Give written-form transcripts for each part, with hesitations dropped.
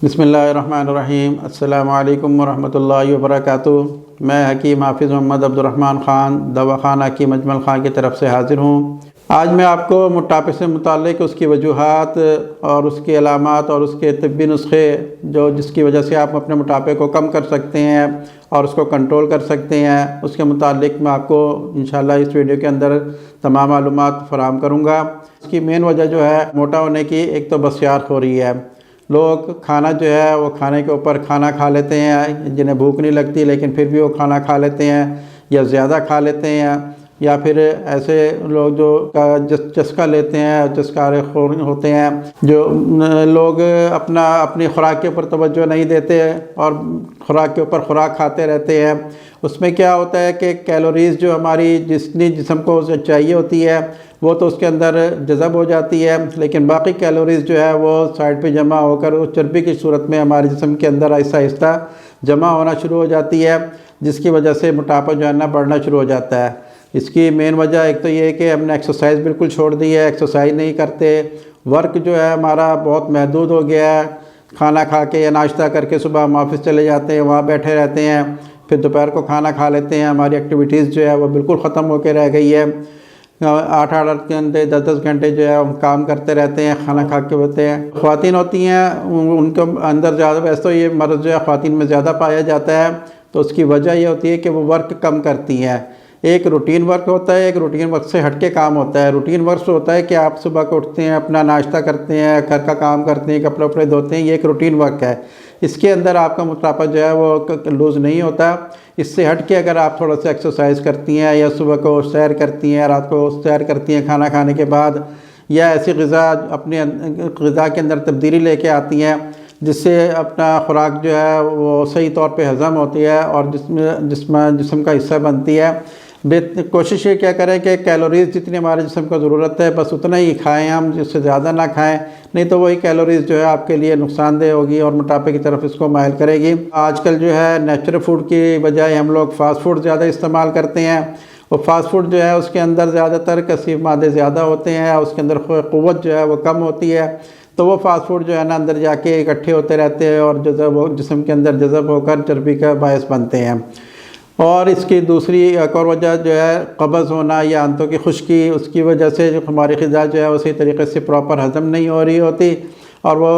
बिस्मिल्लाहिर्रहमानिर्रहीम। अस्सलामु अलैकुम वरहमतुल्लाहि वबरकातुहू। मैं हकीम हाफिज़ मोहम्मद अब्दुर्रहमान ख़ान दवाख़ाना हकीम अजमल ख़ान की तरफ से हाज़िर हूँ। आज मैं आपको मोटापे से मुताल्लिक़ उसकी वजूहात और उसकी अलामात और उसके तिब्बी नुस्खे जिसकी वजह से आप अपने मोटापे को कम कर सकते हैं और उसको कंट्रोल कर सकते हैं, उसके मुताल्लिक़ मैं आपको इंशाअल्लाह इस वीडियो के अंदर तमाम मालूमात फ़राहम करूँगा। इसकी मेन वजह जो है मोटा होने की, एक तो बसियार हो रही है। लोग खाना जो है वो खाने के ऊपर खाना खा लेते हैं, जिन्हें भूख नहीं लगती लेकिन फिर भी वो खाना खा लेते हैं या ज़्यादा खा लेते हैं, या फिर ऐसे लोग जो चस्का लेते हैं, चस्कारे खोर होते हैं, जो लोग अपनी खुराक के ऊपर तवज्जो नहीं देते और खुराक के ऊपर खुराक खाते रहते हैं। उसमें क्या होता है कि कैलोरीज़ जो हमारी जितनी जिस्म को चाहिए होती है वो तो उसके अंदर जज़ब हो जाती है, लेकिन बाकी कैलोरीज़ जो है वो साइड पे जमा होकर उस चर्बी की सूरत में हमारे जिस्म के अंदर आहिस्ता आहिस्ता जमा होना शुरू हो जाती है, जिसकी वजह से मोटापा जो है ना बढ़ना शुरू हो जाता है। इसकी मेन वजह एक तो ये है कि हमने एक्सरसाइज बिल्कुल छोड़ दी है, एक्सरसाइज नहीं करते। वर्क जो है हमारा बहुत महदूद हो गया है। खाना खा के या नाश्ता करके सुबह हम ऑफिस चले जाते हैं, वहाँ बैठे रहते हैं, फिर दोपहर को खाना खा लेते हैं। हमारी एक्टिविटीज़ जो है वो बिल्कुल ख़त्म होकर रह गई है। 8-8 घंटे 10-10 घंटे जो है हम काम करते रहते हैं, खाना खा के होते हैं। ख़वातीन होती हैं, उनके अंदर ज़्यादा, वैसे तो ये मर्ज़ जो है ख़वातीन में ज़्यादा पाया जाता है, तो उसकी वजह ये होती है कि वो वर्क कम करती हैं। एक रूटीन वर्क होता है, एक रूटीन वर्क से हट के काम होता है। रूटीन वर्क होता है कि आप सुबह को उठते हैं, अपना नाश्ता करते हैं, घर का काम करते हैं, कपड़े वपड़े धोते हैं, ये एक रूटीन वर्क है। इसके अंदर आपका मोटापा जो है वो लूज़ नहीं होता। इससे हट के अगर आप थोड़ा सा एक्सरसाइज करती हैं या सुबह को सैर करती हैं, रात को सैर करती हैं खाना खाने के बाद, या ऐसी ग़िज़ा अपने ग़िज़ा के अंदर तब्दीली लेके आती हैं जिससे अपना खुराक जो है वो सही तौर पे हज़म होती है और जिस्म का हिस्सा बनती है। कोशिश ये क्या करें कि कैलोरीज़ जितनी हमारे जिस्म को ज़रूरत है बस उतना ही खाएं हम, जिससे ज़्यादा ना खाएं, नहीं तो वही कैलोरीज़ जो है आपके लिए नुकसानदेह होगी और मोटापे की तरफ इसको माइल करेगी। आजकल जो है नेचुरल फूड की बजाय हम लोग फ़ास्ट फूड ज़्यादा इस्तेमाल करते हैं, और फ़ास्ट फूड जो है उसके अंदर ज़्यादातर कसीब मादे ज़्यादा होते हैं, उसके अंदर क़ुव्वत जो है वो कम होती है, तो वो फ़ास्ट फूड जो है ना अंदर जाके इकट्ठे होते रहते हैं और जिस्म के अंदर जज़ब होकर चर्बी का बायस बनते हैं। और इसकी दूसरी एक और वजह जो है कब्ज़ होना या आंतों की खुश्की, उसकी वजह से जो हमारी ग़िज़ा जो है वो सही तरीके से प्रॉपर हज़म नहीं हो रही होती और वो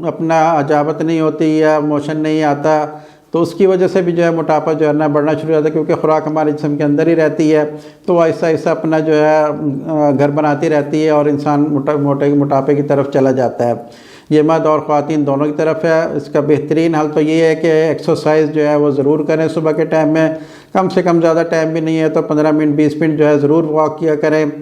अपना अजाबत नहीं होती या मोशन नहीं आता, तो उसकी वजह से भी जो है मोटापा जो है ना बढ़ना शुरू हो जाता है, क्योंकि खुराक हमारे जिस्म के अंदर ही रहती है, तो वो आहिस्ता आहिस्ता अपना जो है घर बनाती रहती है और इंसान मोटापे की तरफ चला जाता है। ये मर्द और ख़वातीन दोनों की तरफ है। इसका बेहतरीन हल तो ये है कि एक्सरसाइज जो है वो ज़रूर करें सुबह के टाइम में, कम से कम, ज़्यादा टाइम भी नहीं है तो 15 मिनट 20 मिनट जो है ज़रूर वॉक किया करें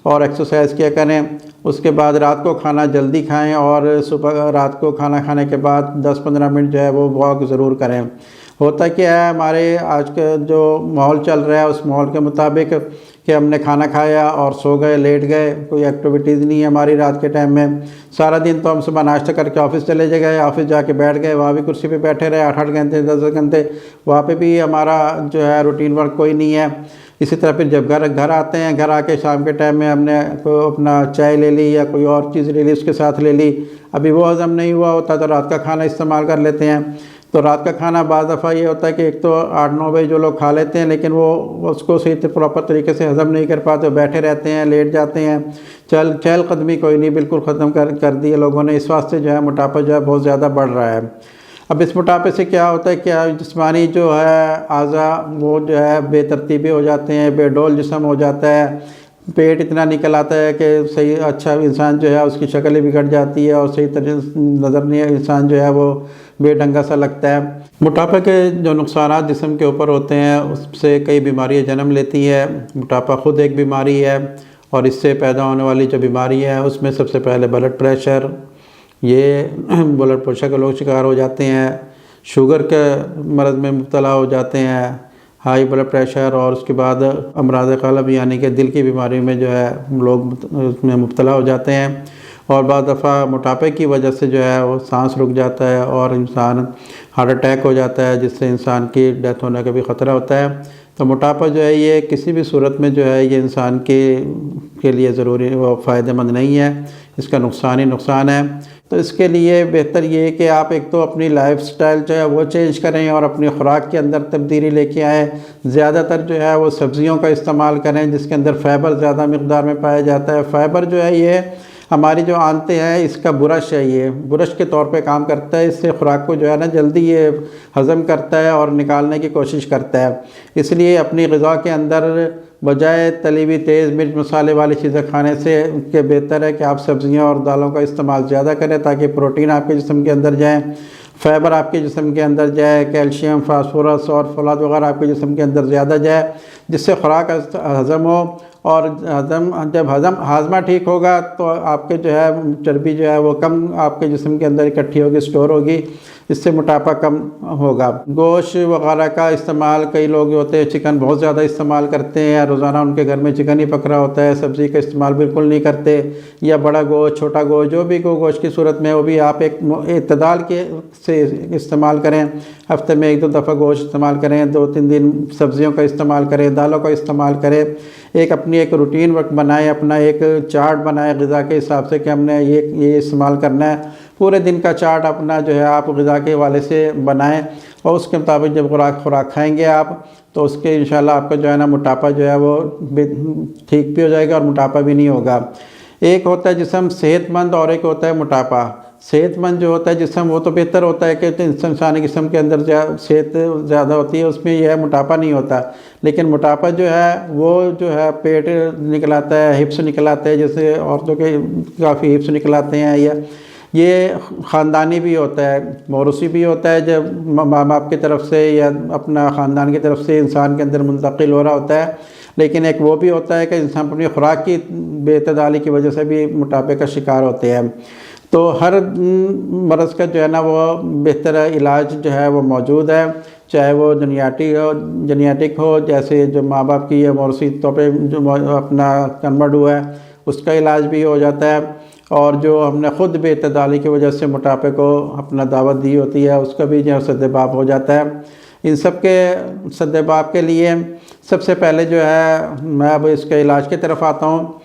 और एक्सरसाइज किया करें। उसके बाद रात को खाना जल्दी खाएं और सुबह रात को खाना खाने के बाद 10-15 मिनट जो है वो वॉक ज़रूर करें। होता क्या है, हमारे आज का जो माहौल चल रहा है उस माहौल के मुताबिक कि हमने खाना खाया और सो गए, लेट गए, कोई एक्टिविटीज़ नहीं है हमारी रात के टाइम में। सारा दिन तो हम सुबह नाश्ता करके ऑफिस चले गए, ऑफिस जाके बैठ गए, वहाँ भी कुर्सी पे बैठे रहे 8-8 घंटे 10-10 घंटे, वहाँ पे भी हमारा जो है रूटीन वर्क कोई नहीं है। इसी तरह फिर जब घर आते हैं, घर आके शाम के टाइम में हमने अपना चाय ले ली या कोई और चीज़ ले ली, उसके साथ ले ली, अभी वो हज़म नहीं हुआ होता तो रात का खाना इस्तेमाल कर लेते हैं। तो रात का खाना बाज़ दफ़ा ये होता है कि एक तो 8-9 बजे जो लोग खा लेते हैं लेकिन वो उसको सही प्रॉपर तरीके से हज़म नहीं कर पाते, बैठे रहते हैं, लेट जाते हैं, चहलकदमी कोई नहीं, बिल्कुल ख़त्म कर दी है लोगों ने। इस वास्ते जो है मोटापा जो है बहुत ज़्यादा बढ़ रहा है। अब इस मोटापे से क्या होता है, क्या जिस्मानी जो है आज़ा वो जो है बेतरतीबी हो जाते हैं, बेडोल जिस्म हो जाता है, पेट इतना निकल आता है कि सही अच्छा इंसान जो है उसकी शक्ल ही बिगड़ जाती है और सही तरह नज़र नहीं, इंसान जो है वो बेढंगा सा लगता है। मोटापा के जो नुकसानात जिस्म के ऊपर होते हैं उससे कई बीमारियां जन्म लेती है। मोटापा ख़ुद एक बीमारी है और इससे पैदा होने वाली जो बीमारी है उसमें सबसे पहले ब्लड प्रेशर, ये ब्लड प्रेशर के लोग शिकार हो जाते हैं, शुगर के मर्ज़ में मुब्तला हो जाते हैं, हाई ब्लड प्रेशर, और उसके बाद अमराज़ क़ल्ब यानी कि दिल की बीमारी में जो है लोग उसमें मुब्तला हो जाते हैं। और बाद दफ़ा मोटापे की वजह से जो है वो सांस रुक जाता है और इंसान हार्ट अटैक हो जाता है, जिससे इंसान की डेथ होने का भी ख़तरा होता है। तो मोटापा जो है ये किसी भी सूरत में जो है ये इंसान के लिए ज़रूरी व फ़ायदेमंद नहीं है, इसका नुकसान ही नुकसान है। तो इसके लिए बेहतर ये है कि आप एक तो अपनी लाइफस्टाइल जो है वो चेंज करें और अपनी खुराक के अंदर तब्दीली लेके आएँ। ज़्यादातर जो है वो सब्ज़ियों का इस्तेमाल करें जिसके अंदर फ़ाइबर ज़्यादा मिक़दार में पाया जाता है। फ़ाइबर जो है ये हमारी जो आंतें हैं इसका बुरश है, ये बुरश के तौर पे काम करता है। इससे खुराक को जो है ना जल्दी ये हज़म करता है और निकालने की कोशिश करता है। इसलिए अपनी ग़िज़ा के अंदर बजाय तली हुई तेज़ मिर्च मसाले वाली चीज़ें खाने से के बेहतर है कि आप सब्ज़ियाँ और दालों का इस्तेमाल ज़्यादा करें ताकि प्रोटीन आपके जिस्म के अंदर जाए, फ़ाइबर आपके जिस्म के अंदर जाए, कैल्शियम, फास्फोरस और फौलाद वगैरह आपके जिस्म के अंदर ज़्यादा जाए, जिससे खुराक हज़म हो। और जब हाजमा ठीक होगा तो आपके जो है चर्बी जो है वो कम आपके जिस्म के अंदर इकट्ठी होगी, स्टोर होगी, इससे मोटापा कम होगा। गोश्त वगैरह का इस्तेमाल कई लोग होते हैं चिकन बहुत ज़्यादा इस्तेमाल करते हैं, रोज़ाना उनके घर में चिकन ही पक रहा होता है, सब्ज़ी का इस्तेमाल बिल्कुल नहीं करते। या बड़ा गोश्त, छोटा गोश्त, जो भी गोश्त की सूरत में वो भी आप एक इत्तदाल के से इस्तेमाल करें। हफ्ते में 1-2 दफ़ा गोश्त इस्तेमाल करें, 2-3 दिन सब्ज़ियों का इस्तेमाल करें, दालों का इस्तेमाल करें। एक अपनी एक रूटीन वक्त बनाएं, अपना एक चार्ट बनाएं ग़िज़ा के हिसाब से कि हमने ये इस्तेमाल करना है। पूरे दिन का चार्ट अपना जो है आप ग़िज़ा के हवाले से बनाएं और उसके मुताबिक जब खुराक खाएंगे आप तो उसके इंशाल्लाह आपका जो है ना मोटापा जो है वो ठीक भी हो जाएगा और मोटापा भी नहीं होगा। एक होता है जिस्म सेहतमंद और एक होता है मोटापा। सेहतमंद जो होता है जिस्म वो तो बेहतर होता है कि इंसानी जिस्म के अंदर सेहत ज़्यादा होती है, उसमें यह मोटापा नहीं होता। लेकिन मोटापा जो है वो जो है पेट निकल आता है, हिप्स निकल आते हैं, जैसे औरतों के काफ़ी हिप्स निकल आते हैं, या ये ख़ानदानी भी होता है, मौरूसी भी होता है जब माँ बाप की तरफ से या अपना ख़ानदान की तरफ से इंसान के अंदर मुंतकिल हो रहा होता है। लेकिन एक वो भी होता है कि इंसान अपनी खुराक की बेतदाली की वजह से भी मोटापे का शिकार होते हैं। तो हर मरज़ का जो है ना वो बेहतर इलाज जो है वो मौजूद है, चाहे वो जेनेटिक हो, जैसे जो माँ बाप की या मौरूसी तौर पे जो अपना कन्वर्ट हुआ है उसका इलाज भी हो जाता है, और जो हमने ख़ुद बेतदाली की वजह से मोटापे को अपना दावत दी होती है उसका भी जो है सद्देबाप हो जाता है। इन सब के सद्देबाप के लिए सबसे पहले जो है मैं अब इसके इलाज की तरफ आता हूँ।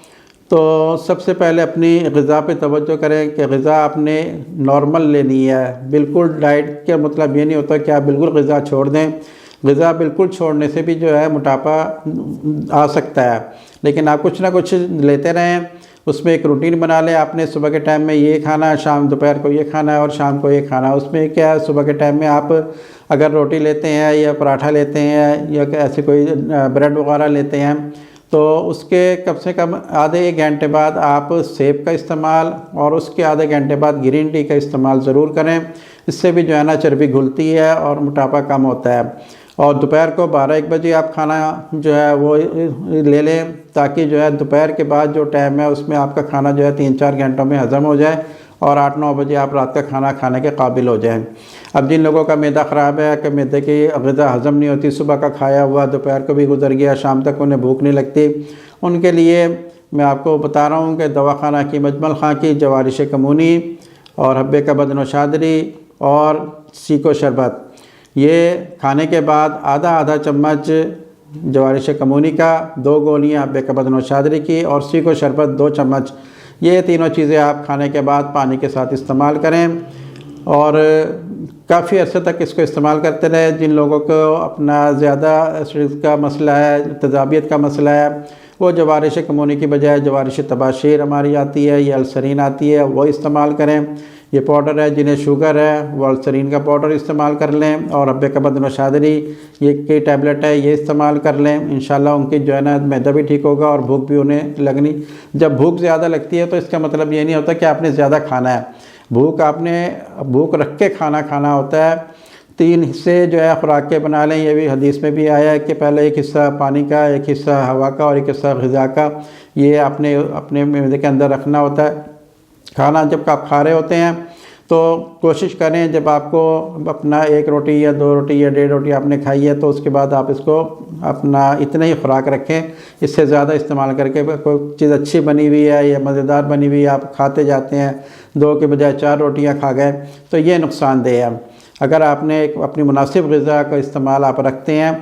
तो सबसे पहले अपनी ग़िज़ा पे तवज्जो करें कि ग़िज़ा आपने नॉर्मल लेनी है। बिल्कुल डाइट का मतलब ये नहीं होता कि आप बिल्कुल ग़िज़ा छोड़ दें। ग़िज़ा बिल्कुल छोड़ने से भी जो है मोटापा आ सकता है, लेकिन आप कुछ ना कुछ लेते रहें, उसमें एक रूटीन बना लें। आपने सुबह के टाइम में ये खाना है, शाम दोपहर को ये खाना है और शाम को ये खाना है। उसमें क्या है, सुबह के टाइम में आप अगर रोटी लेते हैं या पराठा लेते हैं या ऐसे कोई ब्रेड वगैरह लेते हैं तो उसके कम से कम आधे 1 घंटे बाद आप सेब का इस्तेमाल और उसके आधे घंटे बाद ग्रीन टी का इस्तेमाल ज़रूर करें। इससे भी जो है ना चर्बी घुलती है और मोटापा कम होता है। और दोपहर को 12-1 बजे आप खाना जो है वो ले लें, ताकि जो है दोपहर के बाद जो टाइम है उसमें आपका खाना जो है 3-4 घंटों में हज़म हो जाए और 8-9 बजे आप रात का खाना खाने के काबिल हो जाएं। अब जिन लोगों का मैदा ख़राब है कि मैदे की ग़िज़ा हज़म नहीं होती, सुबह का खाया हुआ दोपहर को भी गुजर गया, शाम तक उन्हें भूख नहीं लगती, उनके लिए मैं आपको बता रहा हूँ कि दवाखाना की मजमल खां की जवारिश कमूनी और हब्बे का बदनोशादरी और सीको शरबत, ये खाने के बाद आधा चम्मच जवारिश कमूनी का, 2 गोलियाँ हब्बे का बदनोशादरी की और सीको शरबत 2 चम्मच, ये तीनों चीज़ें आप खाने के बाद पानी के साथ इस्तेमाल करें और काफ़ी अर्से तक इसको इस्तेमाल करते रहें। जिन लोगों को अपना ज़्यादा एसिडिटी का मसला है, तेज़ाबियत का मसला है, वो जवारिश कमूनी की बजाय जवारिश तबाशीर हमारी आती है या अल्सरीन आती है, वो इस्तेमाल करें। ये पाउडर है, जिन्हें शुगर है वो अल्सरीन का पाउडर इस्तेमाल कर लें और हब्बे का बदनोशादरी ये की टैबलेट है ये इस्तेमाल कर लें। इंशाल्लाह उनकी जो है ना मैदा भी ठीक होगा और भूख भी उन्हें लगनी। जब भूख ज़्यादा लगती है तो इसका मतलब ये नहीं होता कि आपने ज़्यादा खाना है, भूख रख के खाना होता है। 3 हिस्से जो है खुराक के बना लें, ये भी हदीस में भी आया है कि पहले एक हिस्सा पानी का, एक हिस्सा हवा का और एक हिस्सा ग़िज़ा का, ये आपने अपने मैदे के अंदर रखना होता है। खाना जब आप खा रहे होते हैं तो कोशिश करें जब आपको अपना 1 रोटी या 2 रोटी या 1.5 रोटी आपने खाई है तो उसके बाद आप इसको अपना इतना ही खुराक रखें। इससे ज़्यादा इस्तेमाल करके कोई चीज़ अच्छी बनी हुई है या मज़ेदार बनी हुई है आप खाते जाते हैं, 2 के बजाय 4 रोटियां खा गए, तो ये नुकसानदेह है। अगर आपने अपनी मुनासिब ग़िज़ा का इस्तेमाल आप रखते हैं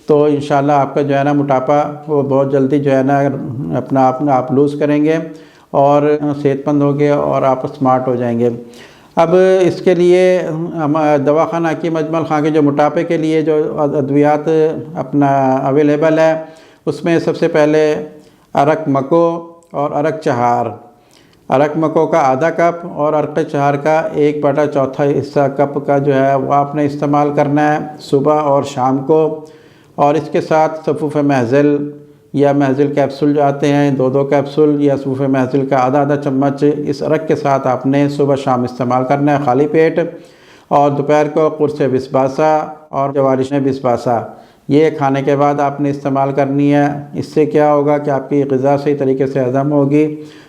तो इंशाल्लाह आपका जो है ना मोटापा वो बहुत जल्दी जो है ना अपना आप लूज़ करेंगे और सेहतमंद होंगे और आप स्मार्ट हो जाएंगे। अब इसके लिए हम दवाखाना हकीम अजमल खां के जो मोटापे के लिए जो अद्वियात अपना अवेलेबल है, उसमें सबसे पहले अरक मको और अरक चहार, अरक मको का आधा कप और अरक चहार का 1/4 हिस्सा कप का जो है वो आपने इस्तेमाल करना है सुबह और शाम को। और इसके साथ सफ़ूफ़ महज़िल या महज़िल कैप्सूल जो आते हैं 2-2 कैप्सूल या सफ़ूफ़ महज़िल का आधा चम्मच इस अरक के साथ आपने सुबह शाम इस्तेमाल करना है खाली पेट। और दोपहर को कुर्स बिस्बासा और जवारिश बिस्बासा ये खाने के बाद आपने इस्तेमाल करनी है। इससे क्या होगा कि आपकी ग़िज़ा सही तरीके से हज़म होगी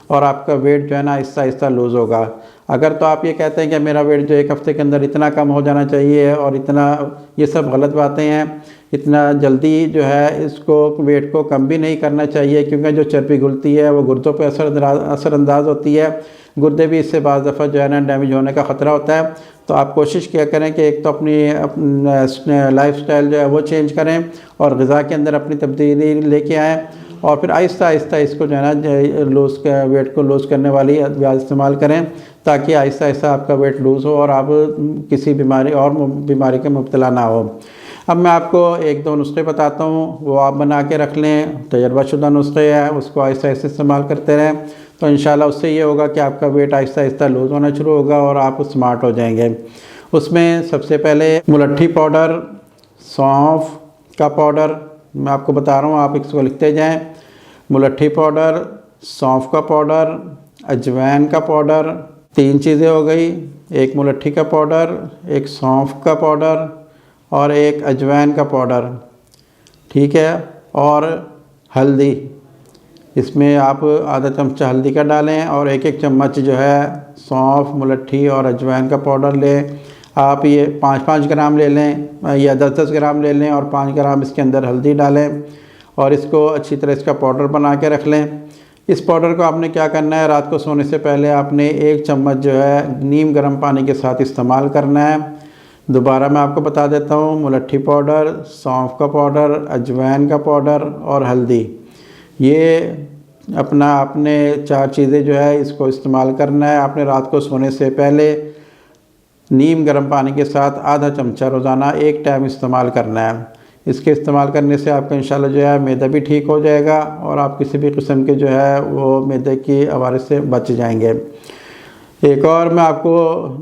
और आपका वेट जो है ना आहिस्ता आहिस्ता लूज़ होगा। अगर तो आप ये कहते हैं कि मेरा वेट जो 1 हफ़्ते के अंदर इतना कम हो जाना चाहिए और इतना, ये सब गलत बातें हैं। इतना जल्दी जो है इसको वेट को कम भी नहीं करना चाहिए, क्योंकि जो चर्बी घुलती है वो गुर्दों पे असरअंदाज होती है। गुर्दे भी इससे बाज़ दफ़ा जो है ना डैमेज होने का ख़तरा होता है। तो आप कोशिश किया करें कि एक तो अपनी लाइफस्टाइल जो है वो चेंज करें और ग़िज़ा के अंदर अपनी तब्दीली लेके आएँ और फिर आहिस्ता आहिस्ता इसको जो है ना वेट को लूज़ करने वाली अद्वियात इस्तेमाल करें, ताकि आहिस्ता आहिस्ता आपका वेट लूज़ हो और आप किसी बीमारी के मुब्तला ना हो। अब मैं आपको 1-2 नुस्खे बताता हूँ, वो आप बना के रख लें। तजर्बाशुदा नुस्खे हैं, उसको आहिस्ता आहिस्ता इस्तेमाल करते रहें, तो इंशाल्लाह उससे ये होगा कि आपका वेट आहिस्ता आहिस्ता लूज़ होना शुरू होगा और आप स्मार्ट हो जाएंगे। उसमें सबसे पहले मुलट्ठी पाउडर, सौंफ का पाउडर मैं आपको बता रहा हूँ, आप इसको लिखते जाएँ। मुलट्ठी पाउडर, सौंफ का पाउडर, अजवाइन का पाउडर, 3 चीज़ें हो गई। एक मुलट्ठी का पाउडर, एक सौंफ का पाउडर और एक अजवाइन का पाउडर, ठीक है। और हल्दी, इसमें आप आधा चमचा हल्दी का डालें और 1-1 चम्मच जो है सौंफ, मुलट्ठी और अजवाइन का पाउडर लें। आप ये 5-5 ग्राम ले लें या 10-10 ग्राम ले लें और 5 ग्राम इसके अंदर हल्दी डालें और इसको अच्छी तरह इसका पाउडर बना के रख लें। इस पाउडर को आपने क्या करना है, रात को सोने से पहले आपने 1 चम्मच जो है नीम गर्म पानी के साथ इस्तेमाल करना है। दोबारा मैं आपको बता देता हूँ, मुलट्ठी पाउडर, सौंफ का पाउडर, अजवाइन का पाउडर और हल्दी, ये अपना आपने 4 चीज़ें जो है इसको इस्तेमाल करना है। आपने रात को सोने से पहले नीम गर्म पानी के साथ आधा चमचा रोज़ाना 1 टाइम इस्तेमाल करना है। इसके इस्तेमाल करने से आपका इंशाल्लाह जो है मैदा भी ठीक हो जाएगा और आप किसी भी किस्म के जो है वो मैदे की अवारिस से बच जाएंगे। एक और मैं आपको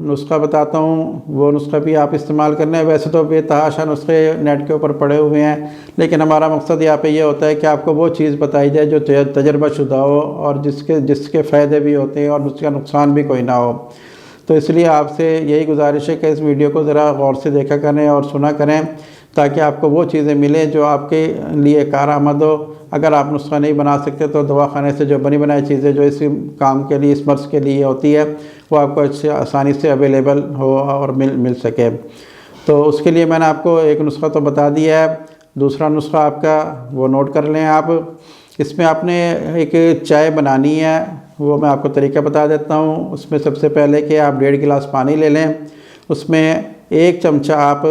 नुस्खा बताता हूँ, वो नुस्खा भी आप इस्तेमाल करना है। वैसे तो बेतहाशा नुस्खे नेट के ऊपर पड़े हुए हैं, लेकिन हमारा मकसद यहाँ पे ये होता है कि आपको वो चीज़ बताई जाए जो तजर्बाशुदा हो और जिसके फ़ायदे भी होते हैं और उसका नुकसान भी कोई ना हो। तो इसलिए आपसे यही गुजारिश है कि इस वीडियो को ज़रा गौर से देखा करें और सुना करें, ताकि आपको वो चीज़ें मिलें जो आपके लिए कारआमद हो। अगर आप नुस्खा नहीं बना सकते तो दवाखाने से जो बनी बनाई चीज़ें जो इस काम के लिए, इस मर्ज़ के लिए होती है, वो आपको अच्छे आसानी से अवेलेबल हो और मिल सके। तो उसके लिए मैंने आपको एक नुस्खा तो बता दिया है। दूसरा नुस्खा आपका वो नोट कर लें आप। इसमें आपने एक चाय बनानी है, वो मैं आपको तरीका बता देता हूँ। उसमें सबसे पहले कि आप 1.5 गिलास पानी ले लें, उसमें 1 चमचा आप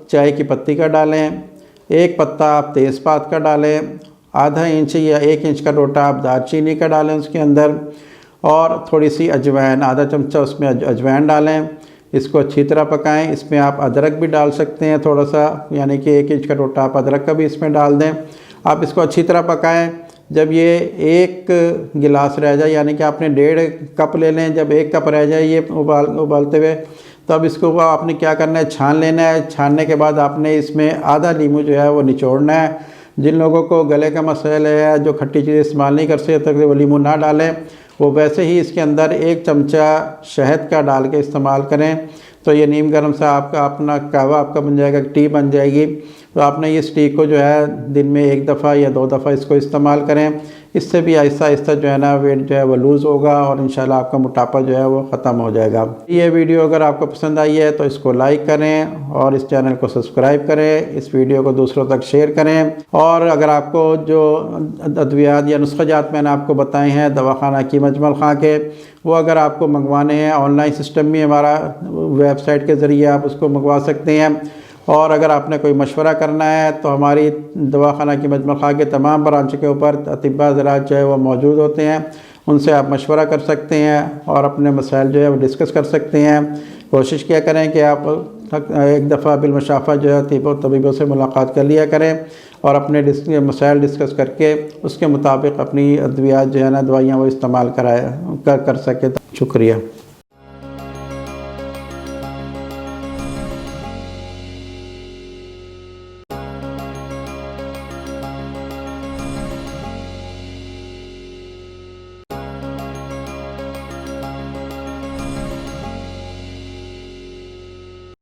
चाय की पत्ती का डालें, 1 पत्ता आप तेज़पात का डालें, आधा इंच या 1 इंच का टोटा आप दालचीनी का डालें उसके अंदर, और थोड़ी सी अजवाइन, आधा चमचा उसमें अजवाइन डालें। इसको अच्छी तरह पकाएं। इसमें आप अदरक भी डाल सकते हैं थोड़ा सा, यानी कि 1 इंच का टोटा आप अदरक का भी इसमें डाल दें। आप इसको अच्छी तरह पकाएं। जब ये 1 गिलास रह जाए, यानी कि आपने 1.5 कप ले लें, जब 1 कप रह जाए ये उबालते हुए, तब इसको आपने क्या करना है, छान लेना है। छानने के बाद आपने इसमें आधा नींबू जो है वो निचोड़ना है। जिन लोगों को गले का मसला है, जो खट्टी चीज़ें इस्तेमाल नहीं कर सकते, वो नींबू ना डालें। वो वैसे ही इसके अंदर 1 चमचा शहद का डाल के इस्तेमाल करें, तो ये नीम गर्म से आपका अपना कहवा आपका बन जाएगा, टी बन जाएगी। तो आपने इस टी को जो है दिन में 1 दफ़ा या 2 दफ़ा इसको इस्तेमाल करें। इससे भी आहिस्ता आहिस्ता जो है ना वेट जो है वो लूज़ होगा और इंशाल्लाह आपका मोटापा जो है वो ख़त्म हो जाएगा। ये वीडियो अगर आपको पसंद आई है तो इसको लाइक करें और इस चैनल को सब्सक्राइब करें। इस वीडियो को दूसरों तक शेयर करें। और अगर आपको जो अद्वियात या नुस्ख़ाजात मैंने आपको बताए हैं दवाखाना हकीम अजमल खां के, वो अगर आपको मंगवाने हैं, ऑनलाइन सिस्टम भी हमारा वेबसाइट के ज़रिए आप उसको मंगवा सकते हैं। और अगर आपने कोई मशवरा करना है तो हमारी दवाखाना हकीम अजमल खां के तमाम ब्रांच के ऊपर अतिब्बा ज़रात जो है वो मौजूद होते हैं। उनसे आप मशवरा कर सकते हैं और अपने मसाइल जो है वो डिस्कस कर सकते हैं। कोशिश किया करें कि आप एक दफ़ा बिलमुशाफ़ा जो है तबीबों से मुलाकात कर लिया करें और अपने मसाइल डिस्कस करके उसके मुताबिक अपनी अद्वियात जो है ना, दवाइयाँ वो इस्तेमाल कर सकें। शुक्रिया।